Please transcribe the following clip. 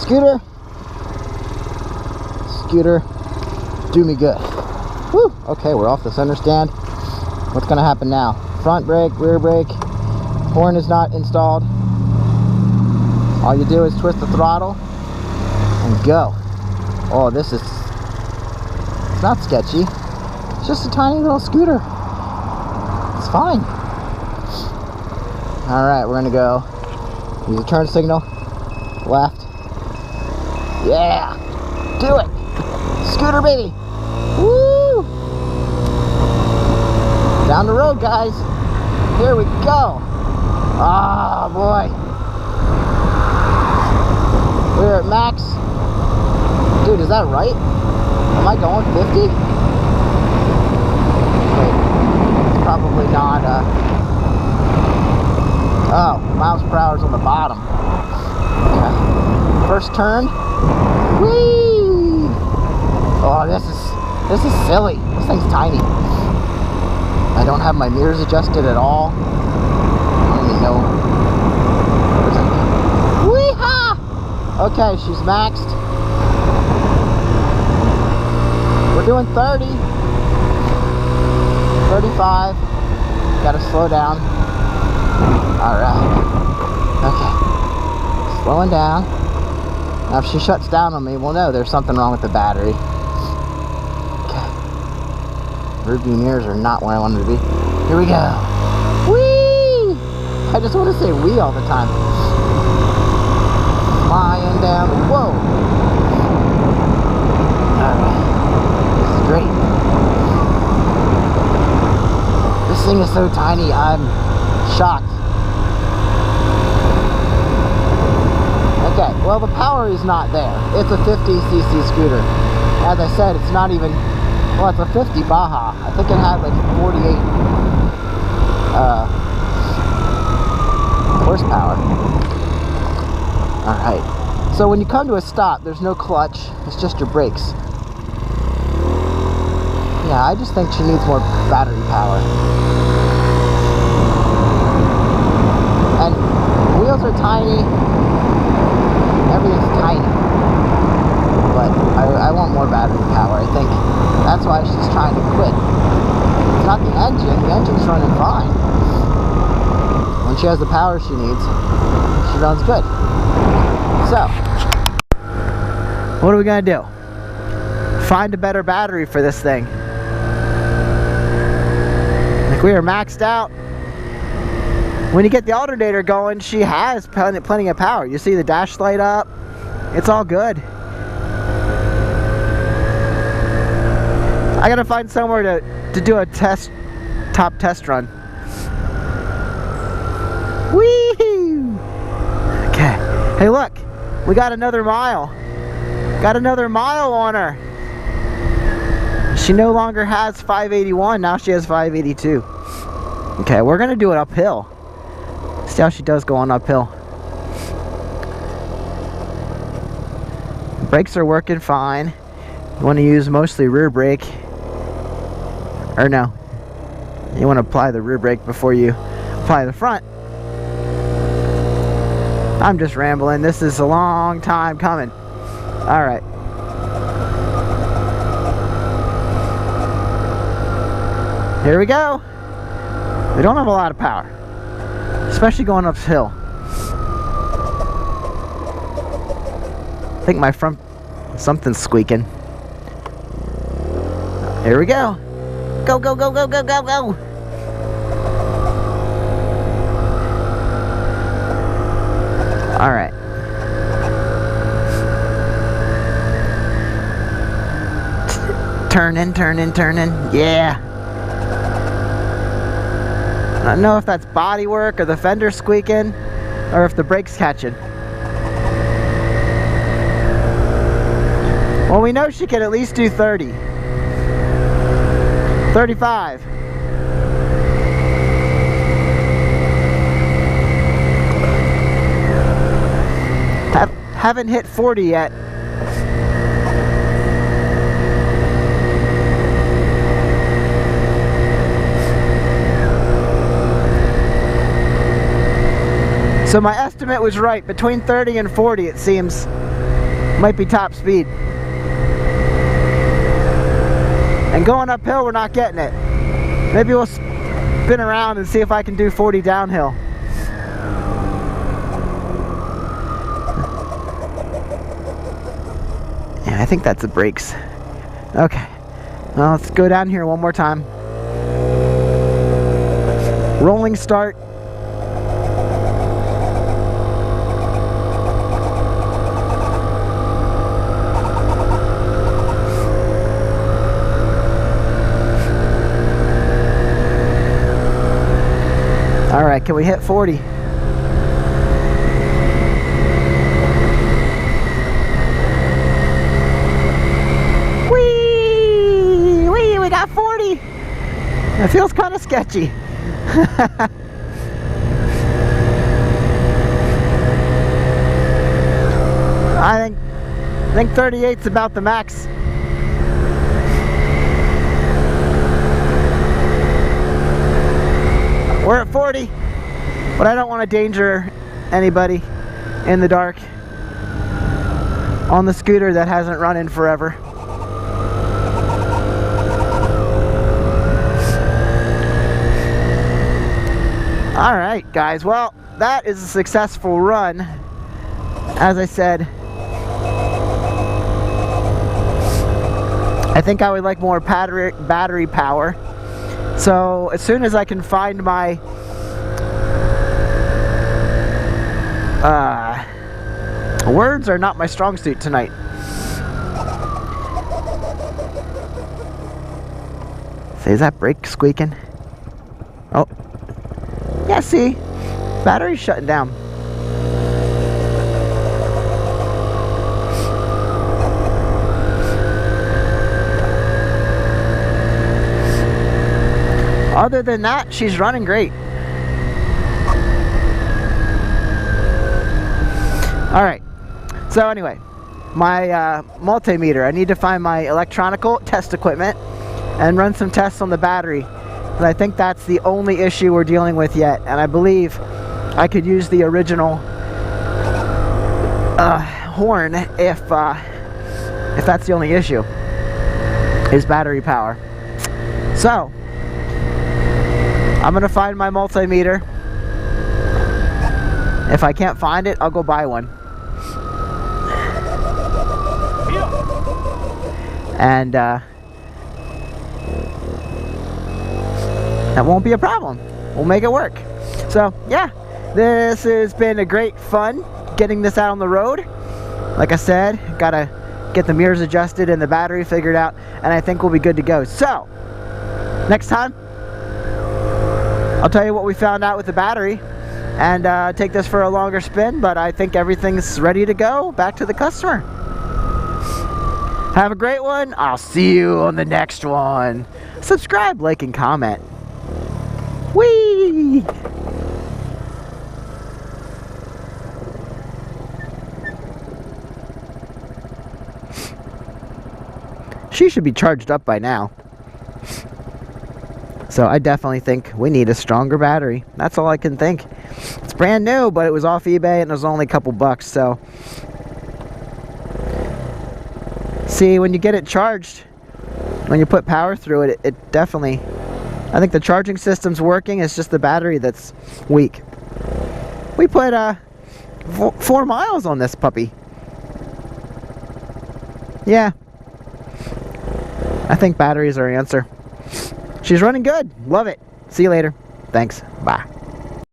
Scooter. Scooter, do me good. Woo! Okay, we're off the center stand. What's gonna happen now? Front brake, rear brake. Horn is not installed. All you do is twist the throttle and go. Oh, this is, it's not sketchy. It's just a tiny little scooter. It's fine. All right, we're gonna go use a turn signal, left. Yeah, do it. Scooter baby. Woo! Down the road, guys. Here we go. Ah, boy. We're at max. Dude, is that right? Am I going 50? Wait, it's probably not, oh, miles per hour is on the bottom. Okay. First turn. Whee! Oh, this is silly. This thing's tiny. I don't have my mirrors adjusted at all. I don't even know. Where's that? Wee-ha! Okay, she's maxed. We're doing 30. 35. Gotta slow down. Alright. Okay. Slowing down. Now if she shuts down on me, we'll know there's something wrong with the battery. Okay. Rearview mirrors are not where I want them to be. Here we go. Whee! I just want to say wee all the time. Flying down. Whoa! Alright. This is great. This thing is so tiny, I'm shocked. Okay, well the power is not there. It's a 50cc scooter. As I said, it's not even, well, it's a 50 Baja. I think it had like 48 horsepower. Alright, so when you come to a stop, there's no clutch, it's just your brakes. Yeah, I just think she needs more battery power. And wheels are tiny. Everything's tiny, but I want more battery power. I think that's why she's trying to quit. It's not the engine's running fine. When she has the power she needs, she runs good. So, what are we gonna do? Find a better battery for this thing. Like, we are maxed out. When you get the alternator going, she has plenty of power. You see the dash light up. It's all good. I gotta find somewhere to do a top test run. Whee! Okay. Hey, look. We got another mile. Got another mile on her. She no longer has 581. Now she has 582. Okay, we're gonna do it uphill. See how she does going uphill. Brakes are working fine. You want to use mostly rear brake. Or no. You want to apply the rear brake before you apply the front. I'm just rambling. This is a long time coming. Alright. Here we go. We don't have a lot of power. Especially going uphill. I think my front, something's squeaking. Here we go. Go, go, go, go, go, go, go. All right. Turning, turning, turning. Yeah. I don't know if that's body work or the fender squeaking or if the brake's catching. Well, we know she can at least do 30. 35. Haven't hit 40 yet. So my estimate was right. Between 30 and 40 it seems Might be top speed. And going uphill, we're not getting it. Maybe we'll spin around and see if I can do 40 downhill. Yeah, I think that's the brakes. Okay. Well, let's go down here one more time. Rolling start. All right, can we hit 40? Whee! Whee! We got 40! It feels kind of sketchy. I think 38's about the max. We're at 40, but I don't want to danger anybody in the dark on the scooter that hasn't run in forever. Alright guys, well, that is a successful run. As I said, I think I would like more battery power. So as soon as I can find my words are not my strong suit tonight. Say, is that brake squeaking? Oh, yeah, see, battery's shutting down. Other than that, she's running great. Alright, so anyway, my multimeter, I need to find my electronical test equipment and run some tests on the battery. But I think that's the only issue we're dealing with yet, and I believe I could use the original horn if that's the only issue, is battery power. So I'm gonna find my multimeter. If I can't find it, I'll go buy one. And that won't be a problem. We'll make it work. So yeah, this has been a great fun getting this out on the road. Like I said, gotta get the mirrors adjusted and the battery figured out, and I think we'll be good to go. So next time, I'll tell you what we found out with the battery and take this for a longer spin, but I think everything's ready to go back to the customer. Have a great one. I'll see you on the next one. Subscribe, like, and comment. Whee! She should be charged up by now. So I definitely think we need a stronger battery. That's all I can think. It's brand new, but it was off eBay and it was only a couple bucks, so. See, when you get it charged, when you put power through it, it definitely, I think the charging system's working. It's just the battery that's weak. We put 4 miles on this puppy. Yeah. I think batteries are our answer. She's running good. Love it. See you later. Thanks. Bye.